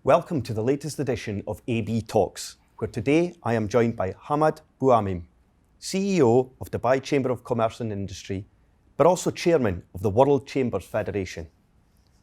Welcome to the latest edition of AB Talks, where today I am joined by Hamad Buamim, CEO of Dubai Chamber of Commerce and Industry, but also Chairman of the World Chambers Federation.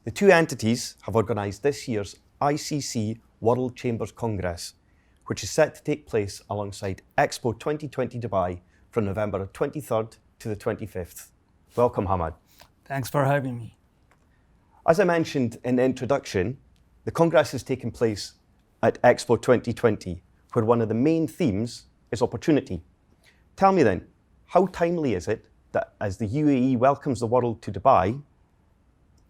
The two entities have organised this year's ICC World Chambers Congress, which is set to take place alongside Expo 2020 Dubai from November 23rd to the 25th. Welcome, Hamad. Thanks for having me. As I mentioned in the introduction, the Congress is taking place at Expo 2020, where one of the main themes is opportunity. Tell me then, how timely is it that as the UAE welcomes the world to Dubai,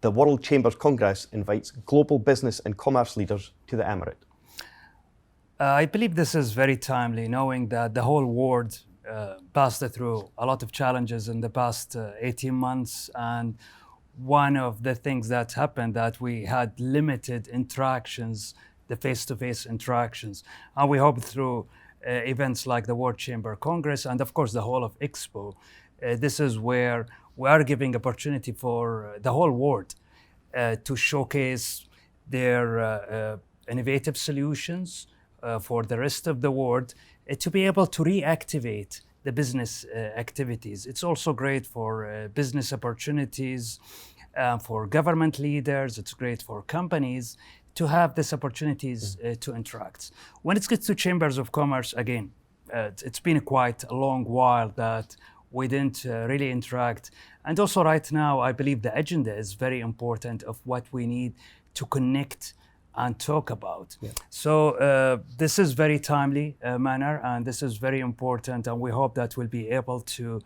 the World Chambers Congress invites global business and commerce leaders to the Emirate? I believe this is very timely, knowing that the whole world passed through a lot of challenges in the past 18 months. And one of the things that happened that we had limited interactions, the face-to-face interactions. And we hope through events like the World Chamber Congress and of course the whole of Expo, this is where we are giving opportunity for the whole world to showcase their innovative solutions for the rest of the world to be able to reactivate the business activities. It's also great for business opportunities, for government leaders. It's great for companies to have these opportunities to interact. When it gets to chambers of commerce, again, it's been quite a long while that we didn't really interact. And also right now, I believe the agenda is very important of what we need to connect and talk about. Yeah. So this is very timely manner, and this is very important, and we hope that we'll be able to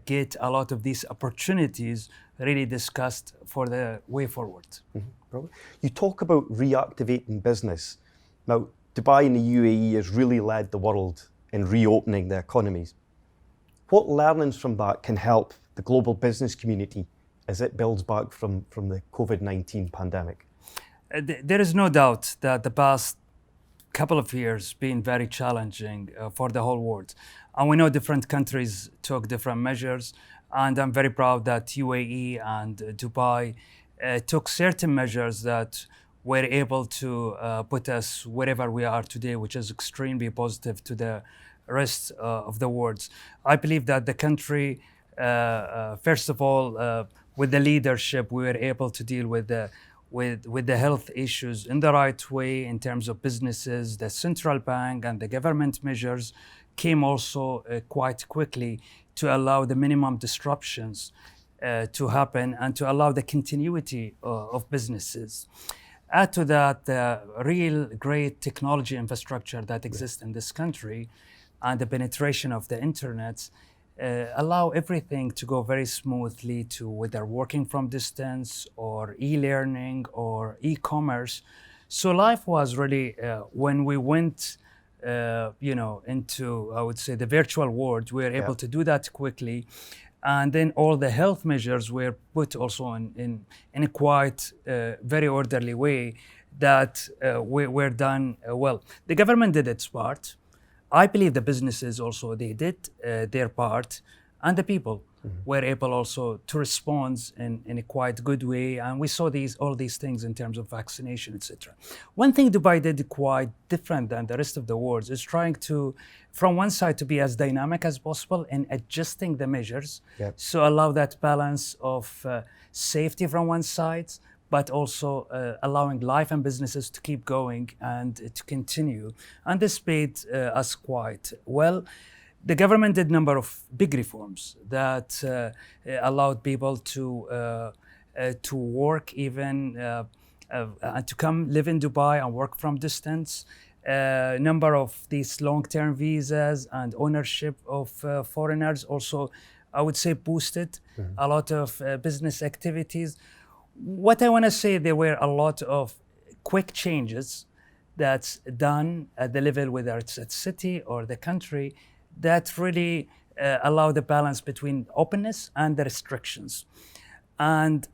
get a lot of these opportunities really discussed for the way forward. Mm-hmm. You talk about reactivating business. Now, Dubai and the UAE has really led the world in reopening the economies. What learnings from that can help the global business community as it builds back from the COVID-19 pandemic? There is no doubt that the past couple of years been very challenging for the whole world. And we know different countries took different measures. And I'm very proud that UAE and Dubai took certain measures that were able to put us wherever we are today, which is extremely positive to the rest of the world. I believe that the country, first of all, with the leadership, we were able to deal with the health issues in the right way in terms of businesses. The central bank and the government measures came also quite quickly to allow the minimum disruptions to happen and to allow the continuity of businesses. Add to that the real great technology infrastructure that exists in this country and the penetration of the internet allow everything to go very smoothly to whether working from distance or e-learning or e-commerce. So life was really, when we went into, I would say, the virtual world, we were able to do that quickly. And then all the health measures were put also in a quite very orderly way that were done well. The government did its part. I believe the businesses also, they did their part, and the people were able also to respond in a quite good way. And we saw all these things in terms of vaccination, etc. One thing Dubai did quite different than the rest of the world is trying to, from one side, to be as dynamic as possible in adjusting the measures. Yep. So allow that balance of safety from one side, but also allowing life and businesses to keep going and to continue. And this paid us quite well. The government did a number of big reforms that allowed people to work even, to come live in Dubai and work from distance. Number of these long-term visas and ownership of foreigners also, I would say, boosted a lot of business activities. What I want to say, there were a lot of quick changes that's done at the level, whether it's at city or the country, that really allow the balance between openness and the restrictions. And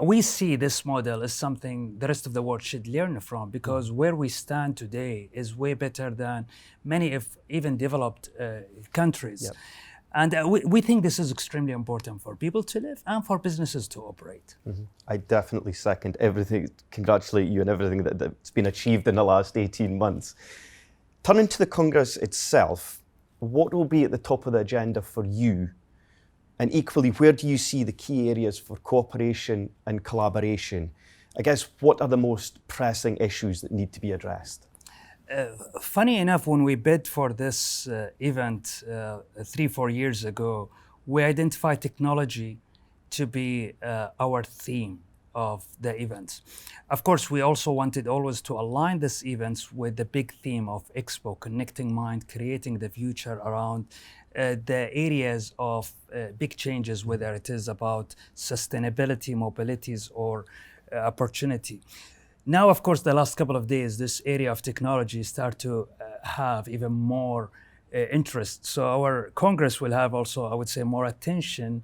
we see this model as something the rest of the world should learn from, because where we stand today is way better than many, if even developed countries. Yep. And we think this is extremely important for people to live and for businesses to operate. Mm-hmm. I definitely second everything, congratulate you on everything that's been achieved in the last 18 months. Turning to the Congress itself, what will be at the top of the agenda for you? And equally, where do you see the key areas for cooperation and collaboration? I guess, what are the most pressing issues that need to be addressed? Funny enough, when we bid for this event 3-4 years ago, we identified technology to be our theme of the events. Of course, we also wanted always to align this events with the big theme of Expo, connecting mind, creating the future around the areas of big changes, whether it is about sustainability, mobilities, or opportunity. Now, of course, the last couple of days, this area of technology start to have even more interest. So our Congress will have also, I would say, more attention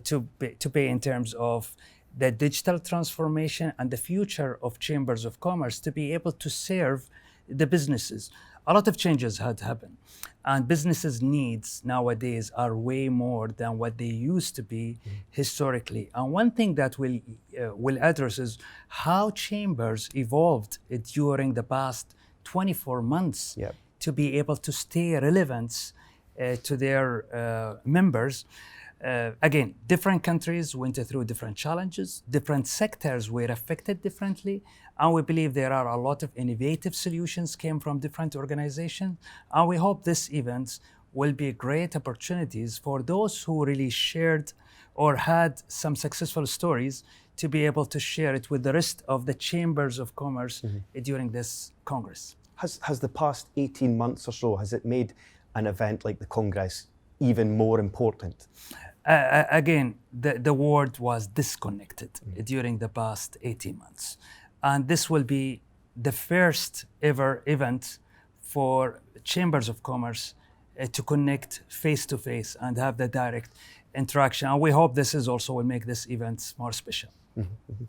to pay in terms of the digital transformation and the future of chambers of commerce to be able to serve the businesses. A lot of changes had happened, and businesses' needs nowadays are way more than what they used to be historically. And one thing that will address is how chambers evolved during the past 24 months to be able to stay relevant to their members. Again, different countries went through different challenges, different sectors were affected differently, and we believe there are a lot of innovative solutions came from different organizations, and we hope this event will be great opportunities for those who really shared or had some successful stories to be able to share it with the rest of the chambers of commerce during this Congress. Has the past 18 months or so, has it made an event like the Congress even more important? Again, the world was disconnected during the past 18 months. And this will be the first ever event for chambers of commerce to connect face to face and have the direct interaction. And we hope this is also will make this event more special. Mm-hmm.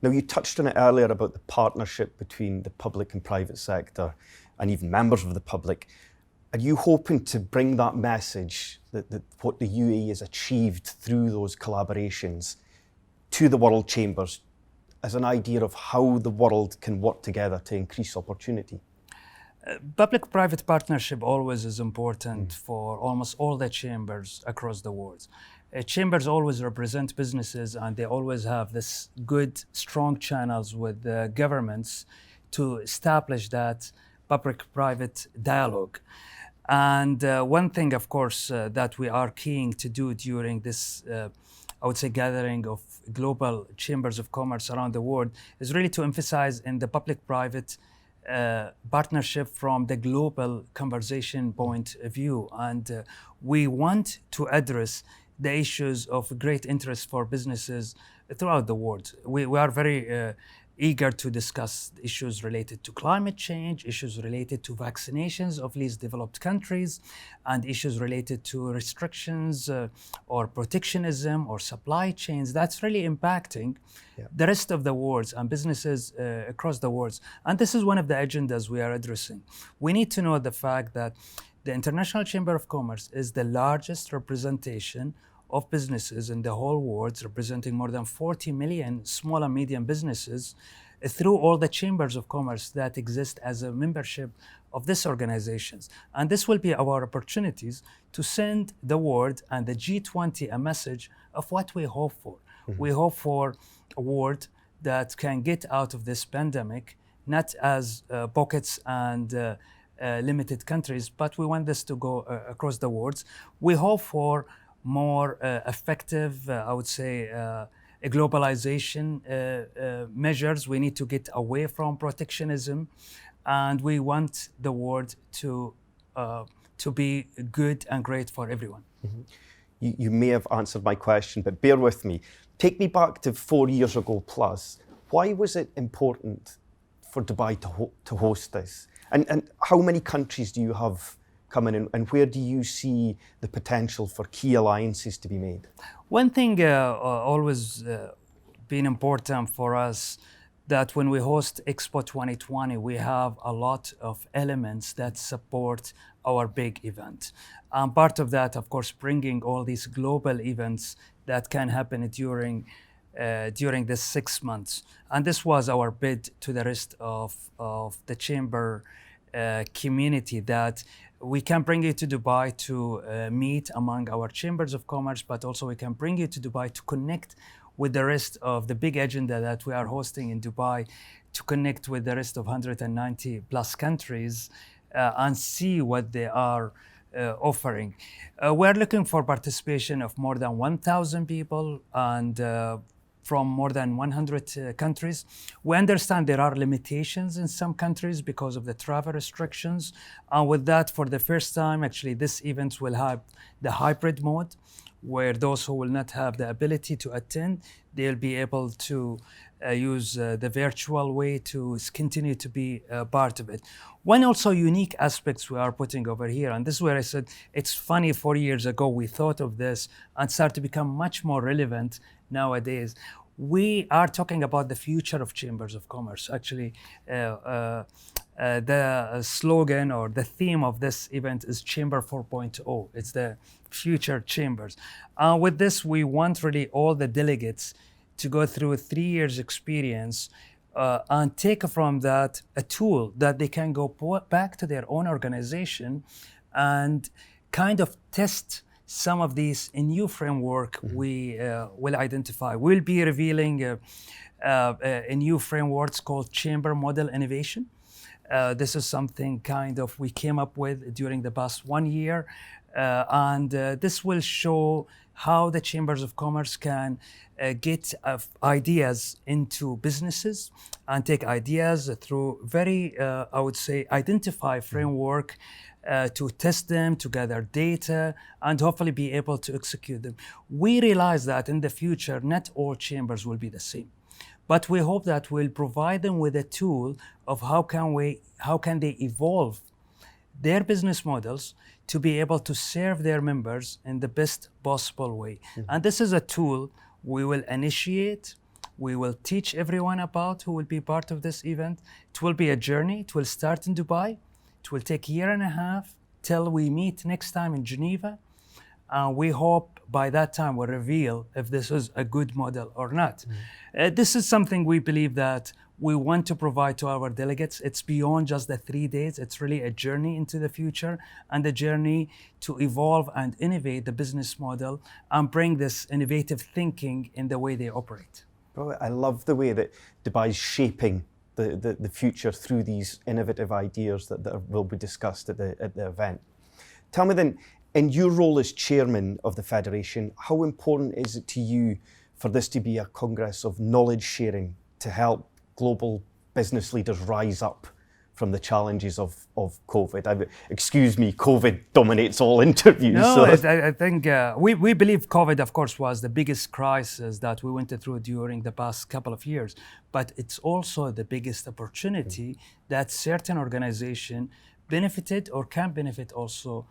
Now, you touched on it earlier about the partnership between the public and private sector and even members of the public. Are you hoping to bring that message, that what the UAE has achieved through those collaborations, to the World Chambers as an idea of how the world can work together to increase opportunity? Public-private partnership always is important for almost all the chambers across the world. Chambers always represent businesses, and they always have this good, strong channels with the governments to establish that public-private dialogue. And one thing, of course, that we are keen to do during this, I would say, gathering of global chambers of commerce around the world is really to emphasize in the public-private partnership from the global conversation point of view. And we want to address the issues of great interest for businesses throughout the world. We are very eager to discuss issues related to climate change, issues related to vaccinations of least developed countries, and issues related to restrictions or protectionism or supply chains that's really impacting the rest of the world and businesses across the world. And this is one of the agendas we are addressing. We need to know the fact that the International Chamber of Commerce is the largest representation of businesses in the whole world, representing more than 40 million small and medium businesses through all the chambers of commerce that exist as a membership of these organizations. And this will be our opportunities to send the world and the G20 a message of what we hope for. We hope for a world that can get out of this pandemic, not as pockets and limited countries, but we want this to go across the world. We hope for more effective, I would say, globalization measures. We need to get away from protectionism, and we want the world to be good and great for everyone. You may have answered my question, but bear with me. Take me back to 4 years ago plus. Why was it important for Dubai to host this? And how many countries do you have coming in, and where do you see the potential for key alliances to be made? One thing always been important for us that when we host Expo 2020, we have a lot of elements that support our big event. Part of that, of course, bringing all these global events that can happen during the 6 months. And this was our bid to the rest of the chamber community, that we can bring you to Dubai to meet among our chambers of commerce, but also we can bring you to Dubai to connect with the rest of the big agenda that we are hosting in Dubai, to connect with the rest of 190 plus countries and see what they are offering. We're looking for participation of more than 1,000 people and from more than 100 countries. We understand there are limitations in some countries because of the travel restrictions. And with that, for the first time, actually, this event will have the hybrid mode, where those who will not have the ability to attend, they'll be able to use the virtual way to continue to be part of it. One also unique aspects we are putting over here, and this is where I said, it's funny, 4 years ago we thought of this and started to become much more relevant nowadays. We are talking about the future of chambers of commerce. Actually, the slogan or the theme of this event is Chamber 4.0. It's the future chambers. With this, we want really all the delegates to go through a 3 years experience and take from that a tool that they can go back to their own organization and kind of test some of these new framework we will identify. We'll be revealing a new framework called Chamber Model Innovation. This is something kind of we came up with during the past 1 year. And this will show how the chambers of commerce can get ideas into businesses and take ideas through very, I would say, identify framework to test them, to gather data, and hopefully be able to execute them. We realize that in the future, not all chambers will be the same. But we hope that we'll provide them with a tool of how can they evolve their business models to be able to serve their members in the best possible way. And this is a tool we will initiate, we will teach everyone about who will be part of this event. It will be a journey. It will start in Dubai. It will take a year and a half till we meet next time in Geneva. We hope by that time we'll reveal if this is a good model or not. This is something we believe that we want to provide to our delegates. It's beyond just the 3 days. It's really a journey into the future and a journey to evolve and innovate the business model and bring this innovative thinking in the way they operate. Well, I love the way that Dubai's shaping the future through these innovative ideas that will be discussed at the event. Tell me then, in your role as chairman of the Federation, how important is it to you for this to be a congress of knowledge sharing to help global business leaders rise up from the challenges of COVID? Excuse me, COVID dominates all interviews. No, so. I think we believe COVID, of course, was the biggest crisis that we went through during the past couple of years. But it's also the biggest opportunity that certain organizations benefited or can benefit also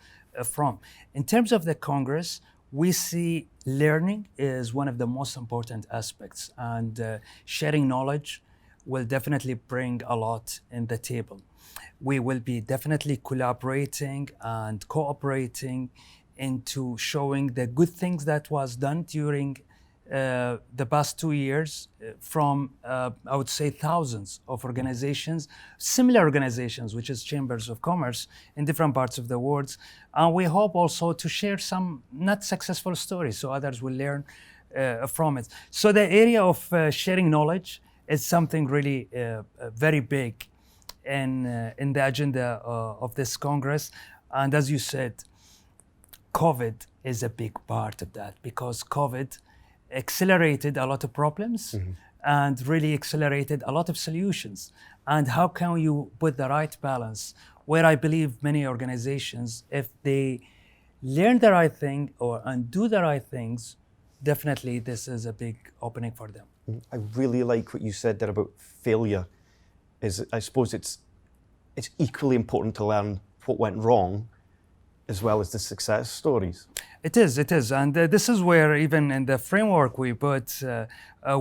from. In terms of the Congress, we see learning is one of the most important aspects, and sharing knowledge will definitely bring a lot in the table. We will be definitely collaborating and cooperating into showing the good things that was done during the past 2 years from, I would say, thousands of organizations, similar organizations, which is chambers of commerce in different parts of the world. And we hope also to share some not successful stories so others will learn from it. So the area of sharing knowledge is something really very big in the agenda of this Congress. And as you said, COVID is a big part of that, because COVID accelerated a lot of problems and really accelerated a lot of solutions. And how can you put the right balance, where I believe many organizations, if they learn the right thing and do the right things, definitely this is a big opening for them. I really like what you said there about failure. I suppose it's equally important to learn what went wrong as well as the success stories. It is. And this is where even in the framework we put,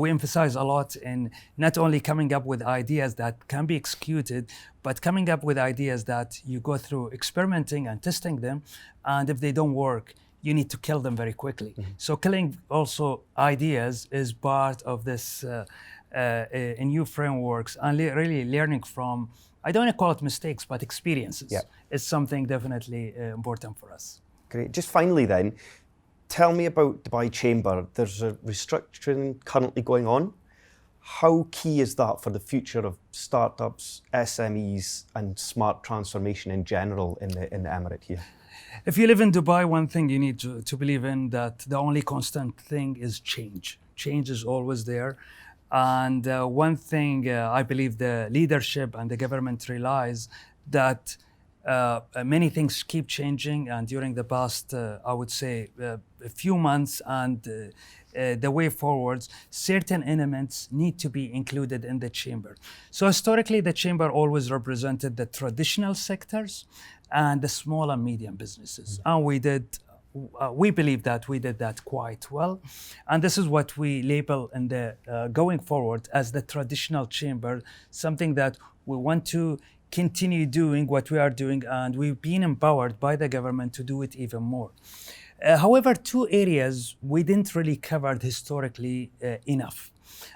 we emphasize a lot in not only coming up with ideas that can be executed, but coming up with ideas that you go through experimenting and testing them, and if they don't work, you need to kill them very quickly. So killing also ideas is part of this new frameworks, and really learning from, I don't want to call it mistakes, but experiences is something definitely important for us. Great. Just finally then, tell me about Dubai Chamber. There's a restructuring currently going on. How key is that for the future of startups, SMEs, and smart transformation in general in the Emirate here? If you live in Dubai, one thing you need to believe in, that the only constant thing is change. Change is always there. And one thing I believe the leadership and the government realize that many things keep changing, and during the past, I would say, a few months and the way forwards, certain elements need to be included in the chamber. So historically, the chamber always represented the traditional sectors and the small and medium businesses. And we believe that we did that quite well. And this is what we label in the going forward as the traditional chamber, something that we want to continue doing what we are doing, and we've been empowered by the government to do it even more. However, two areas we didn't really cover historically enough.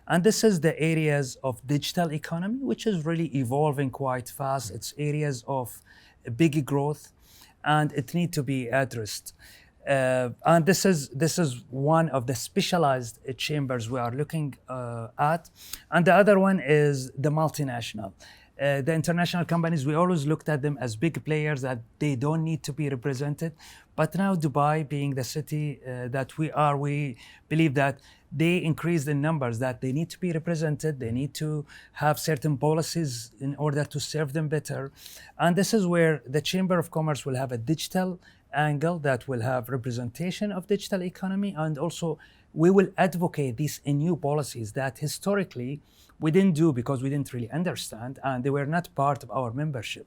And this is the areas of digital economy, which is really evolving quite fast. It's areas of big growth, and it needs to be addressed. And this is one of the specialized chambers we are looking at. And the other one is the multinational. The international companies, we always looked at them as big players that they don't need to be represented. But now Dubai being the city that we are, we believe that they increase the numbers, that they need to be represented. They need to have certain policies in order to serve them better. And this is where the Chamber of Commerce will have a digital angle that will have representation of digital economy, and also we will advocate these new policies that historically we didn't do because we didn't really understand and they were not part of our membership.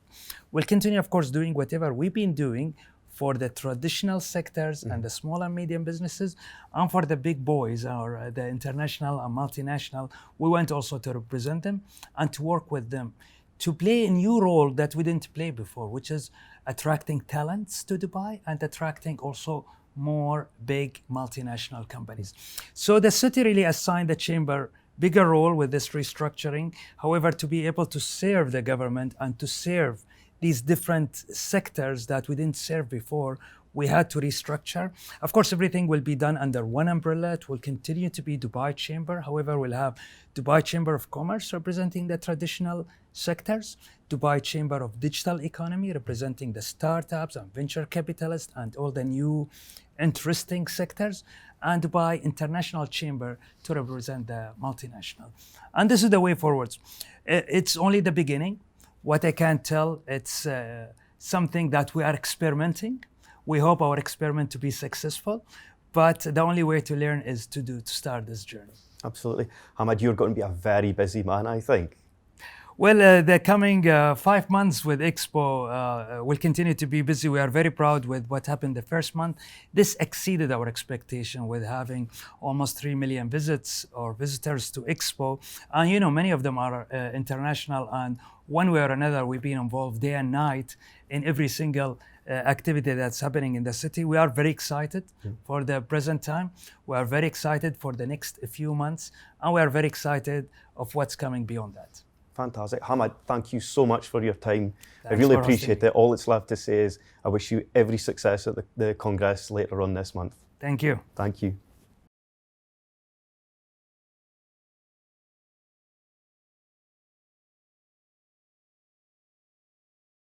We'll continue, of course, doing whatever we've been doing for the traditional sectors and the small and medium businesses, and for the big boys or the international and multinational, we want also to represent them and to work with them to play a new role that we didn't play before, which is attracting talents to Dubai and attracting also more big multinational companies. So the city really assigned the chamber bigger role with this restructuring. However, to be able to serve the government and to serve these different sectors that we didn't serve before, we had to restructure. Of course, everything will be done under one umbrella. It will continue to be Dubai Chamber. However, we'll have Dubai Chamber of Commerce representing the traditional sectors, Dubai Chamber of Digital Economy representing the startups and venture capitalists and all the new interesting sectors, and Dubai International Chamber to represent the multinational. And this is the way forwards. It's only the beginning. What I can tell, it's something that we are experimenting. We hope our experiment to be successful, but the only way to learn is to start this journey. Absolutely. Hamad, you're going to be a very busy man, I think. Well, the coming 5 months with Expo will continue to be busy. We are very proud with what happened the first month. This exceeded our expectation with having almost 3 million visits or visitors to Expo. And you know, many of them are international, and one way or another, we've been involved day and night in every single activity that's happening in the city. We are very excited for the present time. We are very excited for the next few months, and we are very excited of what's coming beyond that. Fantastic. Hamad, thank you so much for your time. I really appreciate it. All that's left to say is I wish you every success at the Congress later on this month. Thank you. Thank you.